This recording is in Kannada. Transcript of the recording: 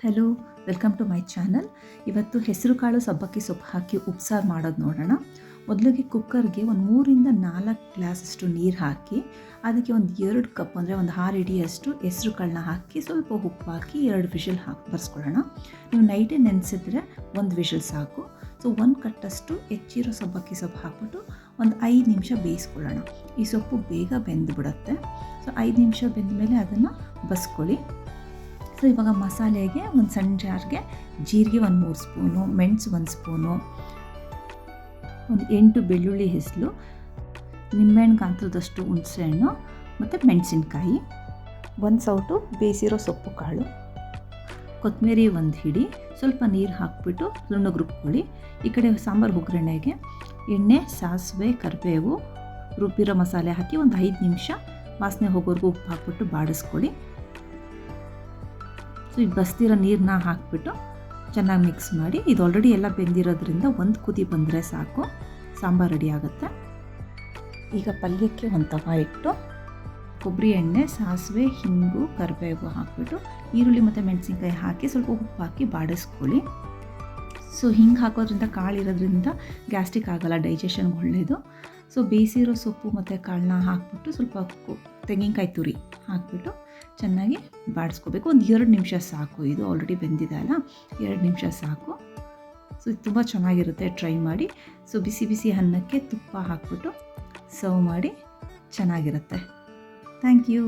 Hello, welcome to my channel. ಇವತ್ತು ಹೆಸರು ಕಾಳು ಸಬ್ಬಕ್ಕಿ ಸೊಪ್ಪು ಹಾಕಿ ಉಪ್ಸಾರು ಮಾಡೋದು ನೋಡೋಣ. ಮೊದಲಿಗೆ ಕುಕ್ಕರ್ಗೆ ಒಂದು 3-4 ಗ್ಲಾಸಷ್ಟು ನೀರು ಹಾಕಿ ಅದಕ್ಕೆ ಒಂದು 2 ಕಪ್ ಅಂದರೆ ಒಂದು 6 ಹಿಡಿಯಷ್ಟು ಹೆಸರು ಕಾಳನ್ನ ಹಾಕಿ ಸ್ವಲ್ಪ ಉಪ್ಪು ಹಾಕಿ 2 ವಿಷಲ್ ಬರ್ಸ್ಕೊಳ್ಳೋಣ. ನೀವು ನೈಟೇ ನೆನೆಸಿದ್ರೆ 1 ವಿಷಲ್ ಸಾಕು. ಸೊ 1 ಕಟ್ಟಷ್ಟು ಹೆಚ್ಚಿರೋ ಸಬ್ಬಕ್ಕಿ ಸೊಪ್ಪು ಹಾಕ್ಬಿಟ್ಟು ಒಂದು 5 ನಿಮಿಷ ಬೇಯಿಸ್ಕೊಳ್ಳೋಣ. ಈ ಸೊಪ್ಪು ಬೇಗ ಬೆಂದುಬಿಡುತ್ತೆ. ಸೊ 5 ನಿಮಿಷ ಬೆಂದ ಮೇಲೆ ಅದನ್ನು ಬಸ್ಕೊಳ್ಳಿ. ಸೊ ಇವಾಗ ಮಸಾಲೆಗೆ ಒಂದು ಸಣ್ಣ ಜಾರ್ಗೆ ಜೀರಿಗೆ 1-3 ಸ್ಪೂನು, ಮೆಣಸು 1 ಸ್ಪೂನು, ಒಂದು 8 ಬೆಳ್ಳುಳ್ಳಿ ಹೆಸಲು, ನಿಂಬೆಹಣ್ಣು ಗಾತ್ರದಷ್ಟು ಹುಣಸೆಹಣ್ಣು ಮತ್ತು ಮೆಣಸಿನ್ಕಾಯಿ, 1 ಸೌಟು ಬೇಯಿಸಿರೋ ಸೊಪ್ಪು ಕಾಳು, ಕೊತ್ತಂಬರಿ 1 ಹಿಡಿ, ಸ್ವಲ್ಪ ನೀರು ಹಾಕ್ಬಿಟ್ಟು ನುಣ್ಣಗೆ ರುಬ್ಕೊಳ್ಳಿ. ಈ ಕಡೆ ಸಾಂಬಾರು ಒಗ್ಗರಣೆಗೆ ಎಣ್ಣೆ, ಸಾಸಿವೆ, ಕರಿಬೇವು, ರುಬ್ಬಿರೋ ಮಸಾಲೆ ಹಾಕಿ ಒಂದು 5 ನಿಮಿಷ ವಾಸನೆ ಹೋಗೋವರೆಗೂ ಉಪ್ಪು ಹಾಕ್ಬಿಟ್ಟು ಬಾಡಿಸ್ಕೊಳ್ಳಿ. ಸೊ ಈಗ ಬಸ್ತಿರೋ ನೀರನ್ನ ಹಾಕಿಬಿಟ್ಟು ಚೆನ್ನಾಗಿ ಮಿಕ್ಸ್ ಮಾಡಿ. ಇದು ಆಲ್ರೆಡಿ ಎಲ್ಲ ಬೆಂದಿರೋದ್ರಿಂದ 1 ಕುದಿ ಬಂದರೆ ಸಾಕು, ಸಾಂಬಾರು ರೆಡಿ ಆಗುತ್ತೆ. ಈಗ ಪಲ್ಯಕ್ಕೆ ಒಂದು ತವ ಇಟ್ಟು ಕೊಬ್ಬರಿ ಎಣ್ಣೆ, ಸಾಸಿವೆ, ಹಿಂಗು, ಕರಿಬೇವು ಹಾಕಿಬಿಟ್ಟು ಈರುಳ್ಳಿ ಮತ್ತು ಮೆಣಸಿನ್ಕಾಯಿ ಹಾಕಿ ಸ್ವಲ್ಪ ಉಪ್ಪು ಹಾಕಿ ಬಾಡಿಸ್ಕೊಳ್ಳಿ. ಸೊ ಹಿಂಗೆ ಹಾಕೋದ್ರಿಂದ ಕಾಳಿರೋದ್ರಿಂದ ಗ್ಯಾಸ್ಟ್ರಿಕ್ ಆಗೋಲ್ಲ, ಡೈಜೆಷನ್ಗೆ ಒಳ್ಳೆಯದು. ಸೊ ಬೇಯಿಸಿರೋ ಸೊಪ್ಪು ಮತ್ತು ಕಾಳನ್ನ ಹಾಕ್ಬಿಟ್ಟು ಸ್ವಲ್ಪ ತೆಂಗಿನಕಾಯಿ ತುರಿ ಹಾಕ್ಬಿಟ್ಟು ಚೆನ್ನಾಗಿ ಬಾಡಿಸ್ಕೋಬೇಕು. ಒಂದು 2 ನಿಮಿಷ ಸಾಕು. ಇದು ಆಲ್ರೆಡಿ ಬೆಂದಿದೆ ಅಲ್ಲ, 2 ನಿಮಿಷ ಸಾಕು. ಸೊ ಇದು ತುಂಬ ಚೆನ್ನಾಗಿರುತ್ತೆ, ಟ್ರೈ ಮಾಡಿ. ಸೊ ಬಿಸಿ ಬಿಸಿ ಅನ್ನಕ್ಕೆ ತುಪ್ಪ ಹಾಕ್ಬಿಟ್ಟು ಸರ್ವ್ ಮಾಡಿ, ಚೆನ್ನಾಗಿರುತ್ತೆ. Thank you.